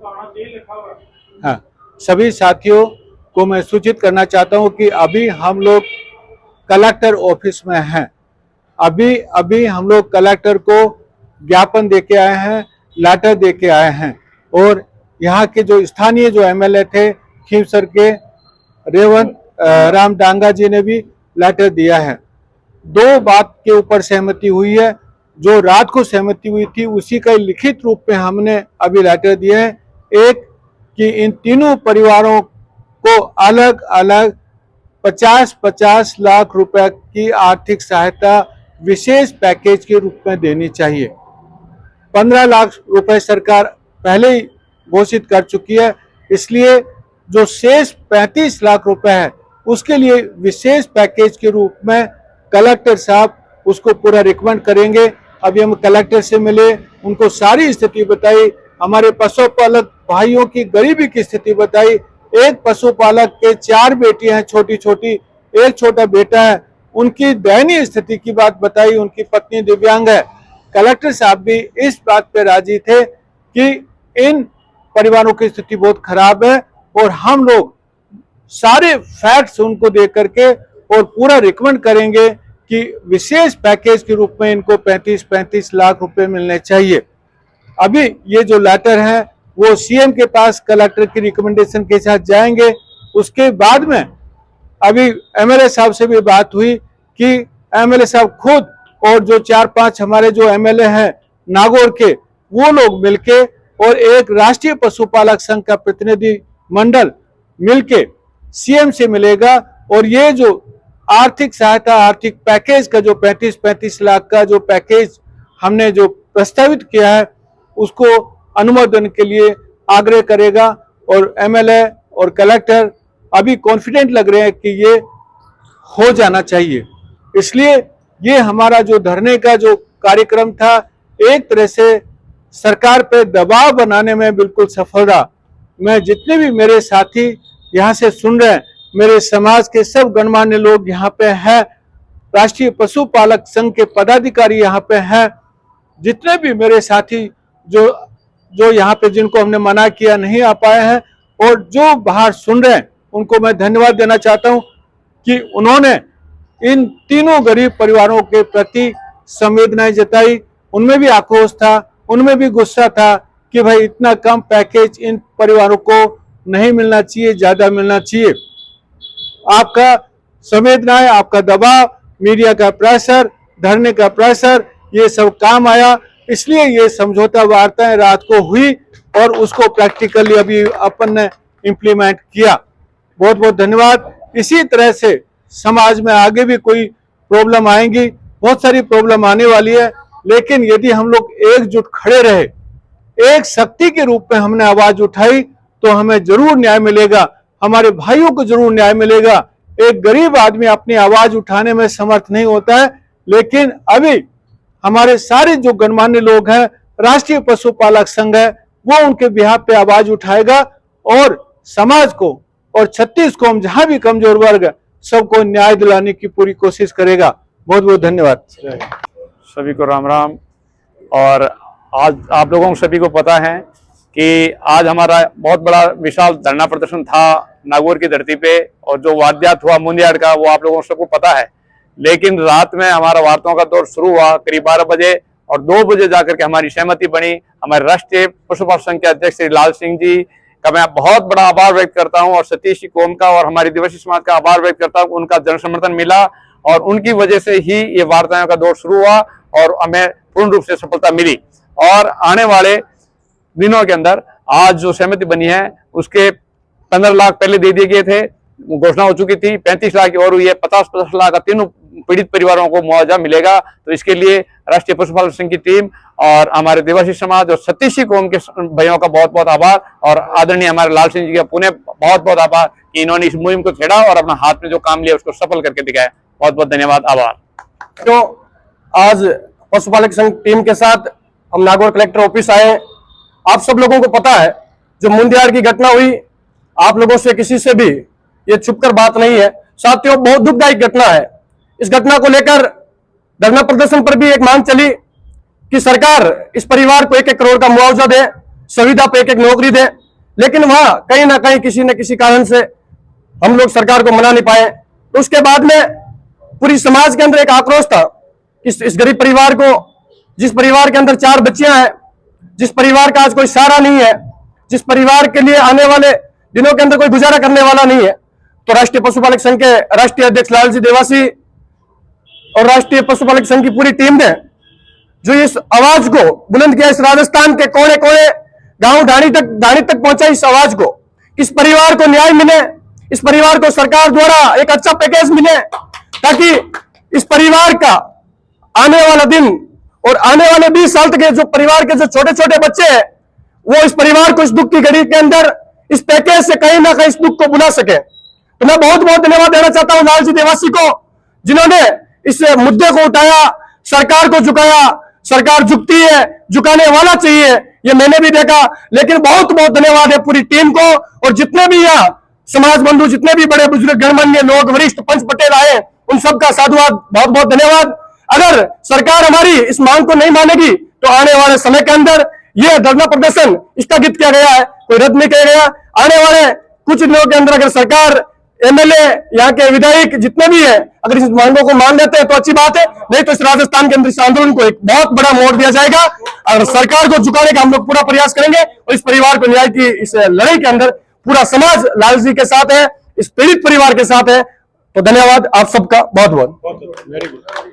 हाँ, सभी साथियों को मैं सूचित करना चाहता हूं कि अभी हम लोग कलेक्टर ऑफिस में हैं। अभी अभी हम लोग कलेक्टर को ज्ञापन देके आए हैं, लेटर देके आए हैं। और यहाँ के जो स्थानीय जो एमएलए थे खींवसर के रेवंत राम डांगा जी ने भी लेटर दिया है। दो बात के ऊपर सहमति हुई है। जो रात को सहमति हुई थी उसी का लिखित रूप में हमने अभी लेटर दिए हैं। एक कि इन तीनों परिवारों को अलग अलग 50-50 लाख रुपए की आर्थिक सहायता विशेष पैकेज के रूप में देनी चाहिए। 15 लाख रुपए सरकार पहले ही घोषित कर चुकी है, इसलिए जो शेष 35 लाख रुपए है उसके लिए विशेष पैकेज के रूप में कलेक्टर साहब उसको पूरा रिकमेंड करेंगे। अभी हम कलेक्टर से मिले, उनको सारी स्थिति बताई, हमारे पशुपालक भाइयों की गरीबी की स्थिति बताई। एक पशुपालक के 4 बेटियां हैं छोटी छोटी, एक छोटा बेटा है, उनकी दयनीय स्थिति की बात बताई। उनकी पत्नी दिव्यांग है। कलेक्टर साहब भी इस बात पे राजी थे कि इन परिवारों की स्थिति बहुत खराब है और हम लोग सारे फैक्ट्स उनको दे करके और पूरा रिकमेंड करेंगे कि विशेष पैकेज के रूप में इनको 35-35 लाख रुपए मिलने चाहिए। अभी ये जो लेटर है वो सीएम के पास कलेक्टर की रिकमेंडेशन के साथ जाएंगे। उसके बाद में अभी एमएलए साहब से भी बात हुई कि एमएलए साहब खुद और जो 4-5 हमारे जो एमएलए हैं नागौर के, वो लोग मिलके और एक राष्ट्रीय पशुपालक संघ का प्रतिनिधि मंडल मिलके सीएम से मिलेगा और ये जो आर्थिक सहायता, आर्थिक पैकेज का जो 35-35 लाख का जो पैकेज हमने जो प्रस्तावित किया है उसको अनुमोदन के लिए आग्रह करेगा। और एमएलए और कलेक्टर अभी कॉन्फिडेंट लग रहे हैं कि ये हो जाना चाहिए। इसलिए ये हमारा जो धरने का जो कार्यक्रम था एक तरह से सरकार पे दबाव बनाने में बिल्कुल सफल रहा। मैं जितने भी मेरे साथी यहाँ से सुन रहे हैं, मेरे समाज के सब गणमान्य लोग यहाँ पे हैं, राष्ट्रीय पशुपालक संघ के पदाधिकारी यहाँ पे हैं, जितने भी मेरे साथी जो यहाँ पे जिनको हमने मना किया नहीं आ पाए हैं और जो बाहर सुन रहे हैं, उनको मैं धन्यवाद देना चाहता हूँ कि उन्होंने इन तीनों गरीब परिवारों के प्रति संवेदनाएं जताई। उनमें भी आक्रोश था, उनमें भी गुस्सा था कि भाई इतना कम पैकेज इन परिवारों को नहीं मिलना चाहिए, ज्यादा मिलना चाहिए। आपका संवेदनाएं, आपका दबाव, मीडिया का प्रेशर, धरने का प्रेशर, ये सब काम आया। इसलिए ये समझौता वार्ताएं रात को हुई और उसको प्रैक्टिकली अभी अपन ने इम्प्लीमेंट किया। बहुत बहुत धन्यवाद। इसी तरह से समाज में आगे भी कोई प्रॉब्लम आएंगी, बहुत सारी प्रॉब्लम आने वाली है, लेकिन यदि हम लोग एकजुट खड़े रहे, एक शक्ति के रूप में हमने आवाज उठाई तो हमें जरूर न्याय मिलेगा, हमारे भाइयों को जरूर न्याय मिलेगा। एक गरीब आदमी अपनी आवाज उठाने में समर्थ नहीं होता है, लेकिन अभी हमारे सारे जो गणमान्य लोग हैं, राष्ट्रीय पशुपालक संघ है, वो उनके बिहाफ पे आवाज उठाएगा और समाज को और 36 कौम जहां भी कमजोर वर्ग है सबको न्याय दिलाने की पूरी कोशिश करेगा। बहुत बहुत धन्यवाद। सभी को राम राम। और आज आप लोगों को सभी को पता है कि आज हमारा बहुत बड़ा विशाल धरना प्रदर्शन था नागौर की धरती पे, और जो वारदात हुआ मुंदियाड़ का वो आप लोगों को सबको पता है। लेकिन रात में हमारा वार्ताओं का दौर शुरू हुआ करीब 12 बजे और 2 बजे जाकर के हमारी सहमति बनी। हमारे राष्ट्रीय पशुपालक संघ के अध्यक्ष श्री लाल सिंह जी का मैं बहुत बड़ा आभार व्यक्त करता हूं और सतीश कौम का और हमारी दिवसी समाज का आभार व्यक्त करता हूं। उनका जन समर्थन मिला और उनकी वजह से ही ये वार्ताओं का दौर शुरू हुआ और हमें पूर्ण रूप से सफलता मिली। और आने वाले दिनों के अंदर आज जो सहमति बनी है उसके 15 लाख पहले दे दिए गए थे, घोषणा हो चुकी थी, 35 लाख की और हुई है, 50-50 लाख का तीनों पीड़ित परिवारों को मुआवजा मिलेगा। तो इसके लिए राष्ट्रीय पशुपालक संघ की टीम और हमारे दिवसी समाज और सतीशी कौम के भाइयों का बहुत बहुत आभार और आदरणीय हमारे लाल सिंह जी का पुनः बहुत बहुत आभार कि इन्होंने इस मुहिम को छेड़ा और अपना हाथ में जो काम लिया उसको सफल करके दिखाया। बहुत बहुत धन्यवाद, आभार। तो आज पशुपालक संघ टीम के साथ हम नागौर कलेक्टर ऑफिस आए। आप सब लोगों को पता है जो मुंदियाड़ की घटना हुई, आप लोगों से किसी से भी ये छुपकर बात नहीं है। साथियों, बहुत दुखदायक घटना है। इस घटना को लेकर धरना प्रदर्शन पर भी एक मांग चली कि सरकार इस परिवार को 1-1 करोड़ का मुआवजा दे। सुविधा पे एक नौकरी दें, लेकिन वहां कहीं ना कहीं किसी न किसी कारण से हम लोग सरकार को मना नहीं पाए। तो उसके बाद में पूरी समाज के अंदर एक आक्रोश था, इस गरीब परिवार को, जिस परिवार के अंदर 4 बच्चियां हैं, जिस परिवार का आज कोई सहारा नहीं है, जिस परिवार के लिए आने वाले दिनों के अंदर कोई गुजारा करने वाला नहीं है, तो राष्ट्रीय पशुपालक संघ के राष्ट्रीय अध्यक्ष लालजी देवासी और राष्ट्रीय पशुपालक संघ की पूरी टीम ने जो इस आवाज को बुलंद किया, इस राजस्थान के कोने कोने गांव ढाणी तक पहुंचा इस आवाज को, इस परिवार को न्याय मिले, इस परिवार को सरकार द्वारा एक अच्छा पैकेज मिले, ताकि इस परिवार का आने वाला दिन और आने वाले 20 साल तक जो परिवार के जो छोटे छोटे बच्चे हैं, वो इस परिवार को इस दुख की घड़ी के अंदर इस पैकेज से कहीं ना कहीं इस दुख को भुला सके। तो मैं बहुत बहुत धन्यवाद देना चाहता हूं लालजी देवासी को, जिन्होंने इस मुद्दे को उठाया, सरकार को झुकाया। सरकार झुकती है, झुकाने वाला चाहिए, ये मैंने भी देखा। लेकिन बहुत बहुत धन्यवाद है पूरी टीम को, और जितने भी यहाँ समाज बंधु, जितने भी बड़े बुजुर्ग गणमान्य लोग, वरिष्ठ पंच पटेल आए, उन सबका साधुवाद, बहुत बहुत धन्यवाद। अगर सरकार हमारी इस मांग को नहीं मानेगी तो आने वाले समय के अंदर यह धरना प्रदर्शन स्थगित किया गया है, कोई रद्द नहीं किया गया। आने वाले कुछ दिनों के अंदर अगर सरकार, एमएलए, यहाँ के विधायक जितने भी है, अगर इस मांगों को मान लेते हैं तो अच्छी बात है, नहीं तो इस राजस्थान के अंदर इस आंदोलन को एक बहुत बड़ा मोड़ दिया जाएगा। और सरकार को झुकाने का हम लोग पूरा प्रयास करेंगे, और इस परिवार को न्याय की इस लड़ाई के अंदर पूरा समाज लालजी के साथ है, इस पीड़ित परिवार के साथ है। तो धन्यवाद आप सबका बहुत बहुत। Very good.